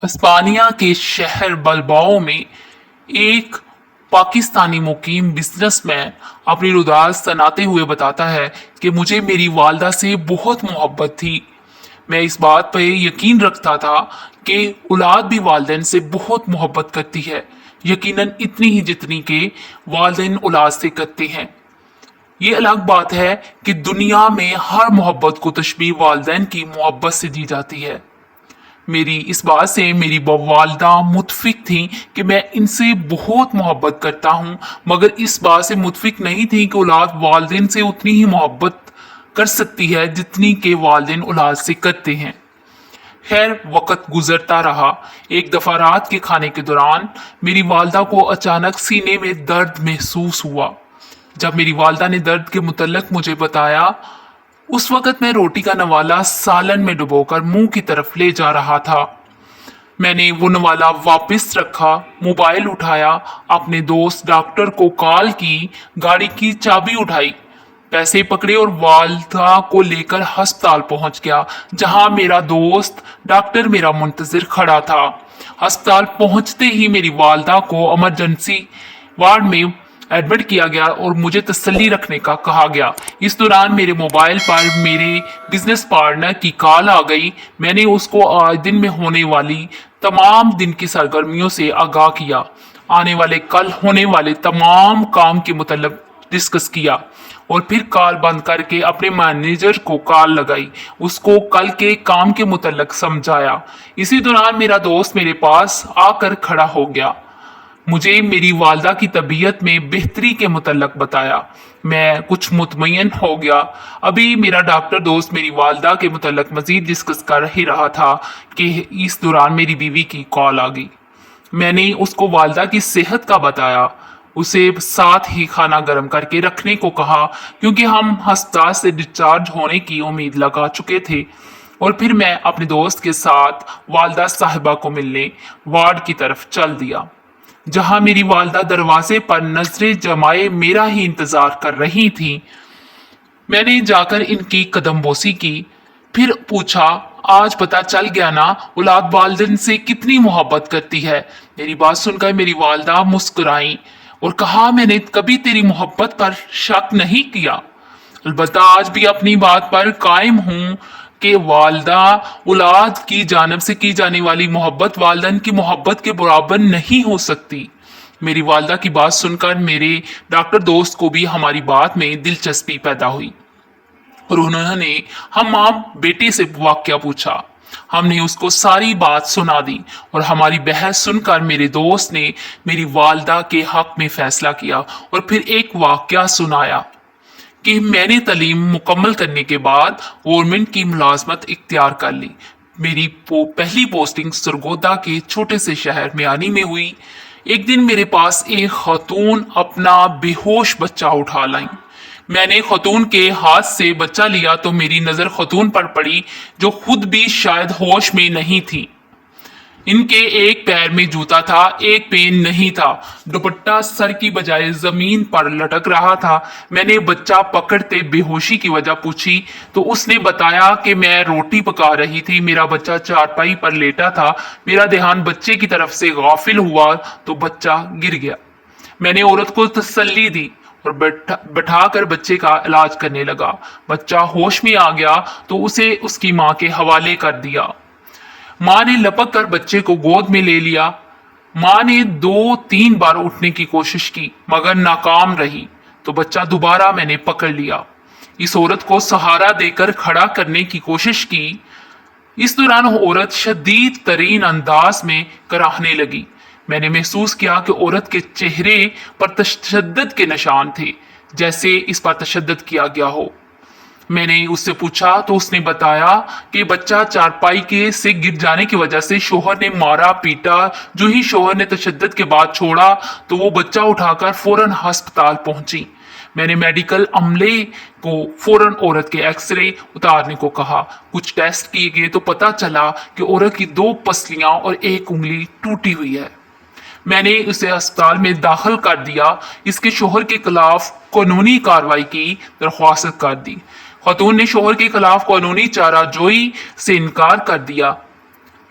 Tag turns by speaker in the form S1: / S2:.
S1: اسپانیہ کے شہر بلباؤ میں ایک پاکستانی مقیم بزنس مین اپنی روداز سناتے ہوئے بتاتا ہے کہ مجھے میری والدہ سے بہت محبت تھی۔ میں اس بات پہ یقین رکھتا تھا کہ اولاد بھی والدین سے بہت محبت کرتی ہے، یقیناً اتنی ہی جتنی کہ والدین اولاد سے کرتے ہیں۔ یہ الگ بات ہے کہ دنیا میں ہر محبت کو تشبیہ والدین کی محبت سے دی جاتی ہے۔ میری اس بات سے میری والدہ متفق تھیں کہ میں ان سے بہت محبت کرتا ہوں، مگر اس بات سے متفق نہیں تھیں کہ اولاد والدین سے اتنی ہی محبت کر سکتی ہے جتنی کہ والدین اولاد سے کرتے ہیں۔ خیر، وقت گزرتا رہا۔ ایک دفعہ رات کے کھانے کے دوران میری والدہ کو اچانک سینے میں درد محسوس ہوا۔ جب میری والدہ نے درد کے متعلق مجھے بتایا، اس وقت میں روٹی کا نوالا سالن میں ڈبو کر منہ کی طرف لے جا رہا تھا۔ میں نے وہ نوالا واپس رکھا، موبائل اٹھایا، اپنے دوست ڈاکٹر کو کال کی، گاڑی کی چابی اٹھائی، پیسے پکڑے اور والدہ کو لے کر ہسپتال پہنچ گیا، جہاں میرا دوست ڈاکٹر میرا منتظر کھڑا تھا۔ ہسپتال پہنچتے ہی میری والدہ کو ایمرجنسی وارڈ میں ایڈمٹ کیا گیا اور مجھے تسلی رکھنے کا کہا گیا۔ اس دوران میرے موبائل پر میرے بزنس پارٹنر کی کال آ گئی۔ میں نے اس کو آج دن میں ہونے والی تمام دن کی سرگرمیوں سے آگاہ کیا، آنے والے کل ہونے والے تمام کام کے متعلق ڈسکس کیا، اور پھر کال بند کر کے اپنے مینیجر کو کال لگائی، اس کو کل کے کام کے متعلق سمجھایا۔ اسی دوران میرا دوست میرے پاس آ کر کھڑا ہو گیا، مجھے میری والدہ کی طبیعت میں بہتری کے متعلق بتایا۔ میں کچھ مطمئن ہو گیا۔ ابھی میرا ڈاکٹر دوست میری والدہ کے متعلق مزید ڈسکس کر ہی رہا تھا کہ اس دوران میری بیوی کی کال آ گئی۔ میں نے اس کو والدہ کی صحت کا بتایا، اسے ساتھ ہی کھانا گرم کر کے رکھنے کو کہا، کیونکہ ہم ہسپتال سے ڈسچارج ہونے کی امید لگا چکے تھے، اور پھر میں اپنے دوست کے ساتھ والدہ صاحبہ کو ملنے وارڈ کی طرف چل دیا، جہاں میری والدہ دروازے پر نظریں جمائے میرا ہی انتظار کر رہی تھی۔ میں نے جا کر ان کی قدم بوسی کی، پھر پوچھا، آج پتہ چل گیا نا اولاد والدین سے کتنی محبت کرتی ہے؟ میری بات سن کر میری والدہ مسکرائیں اور کہا، میں نے کبھی تیری محبت پر شک نہیں کیا، البتہ آج بھی اپنی بات پر قائم ہوں کہ والدہ اولاد کی جانب سے کی جانے والی محبت والدین کی محبت کے برابر نہیں ہو سکتی۔ میری والدہ کی بات سن کر میرے ڈاکٹر دوست کو بھی ہماری بات میں دلچسپی پیدا ہوئی، اور انہوں نے ہم بیٹے سے واقعہ پوچھا۔ ہم نے اس کو ساری بات سنا دی، اور ہماری بحث سن کر میرے دوست نے میری والدہ کے حق میں فیصلہ کیا، اور پھر ایک واقعہ سنایا کہ میں نے تعلیم مکمل کرنے کے بعد گورنمنٹ کی ملازمت اختیار کر لی۔ میری پہلی پوسٹنگ سرگودا کے چھوٹے سے شہر میانی میں ہوئی۔ ایک دن میرے پاس ایک خاتون اپنا بے ہوش بچہ اٹھا لائیں۔ میں نے خاتون کے ہاتھ سے بچہ لیا تو میری نظر خاتون پر پڑی، جو خود بھی شاید ہوش میں نہیں تھی۔ ان کے ایک پیر میں جوتا تھا، ایک پین نہیں تھا، دوپٹہ سر کی بجائے زمین پر لٹک رہا تھا۔ میں نے بچہ پکڑتے بے ہوشی کی وجہ پوچھی تو اس نے بتایا کہ میں روٹی پکا رہی تھی، میرا بچہ چارپائی پر لیٹا تھا، میرا دھیان بچے کی طرف سے غافل ہوا تو بچہ گر گیا۔ میں نے عورت کو تسلی دی اور بٹھا کر بچے کا علاج کرنے لگا۔ بچہ ہوش میں آ گیا تو اسے اس کی ماں کے حوالے کر دیا۔ ماں نے لپک کر بچے کو گود میں لے لیا۔ ماں نے 2-3 بار اٹھنے کی کوشش کی مگر ناکام رہی، تو بچہ دوبارہ میں نے پکڑ لیا، اس عورت کو سہارا دے کر کھڑا کرنے کی کوشش کی۔ اس دوران عورت شدید ترین انداز میں کراہنے لگی۔ میں نے محسوس کیا کہ عورت کے چہرے پر تشدد کے نشان تھے، جیسے اس پر تشدد کیا گیا ہو۔ میں نے اس سے پوچھا تو اس نے بتایا کہ بچہ چارپائی کے سے گر جانے کی وجہ سے شوہر نے مارا پیٹا۔ جو ہی شوہر نے تشدد کے بعد چھوڑا تو وہ بچہ اٹھا کر فوراً ہسپتال پہنچی۔ میں نے میڈیکل عملے کو فوراً عورت کے ایکس رے اتارنے کو کہا۔ کچھ ٹیسٹ کیے گئے تو پتہ چلا کہ عورت کی 2 پسلیاں اور 1 انگلی ٹوٹی ہوئی ہے۔ میں نے اسے اسپتال میں داخل کر دیا، اس کے شوہر کے خلاف قانونی کارروائی کی درخواست کر دی۔ خاتون نے شوہر کے خلاف قانونی چارہ جوئی سے انکار کر دیا۔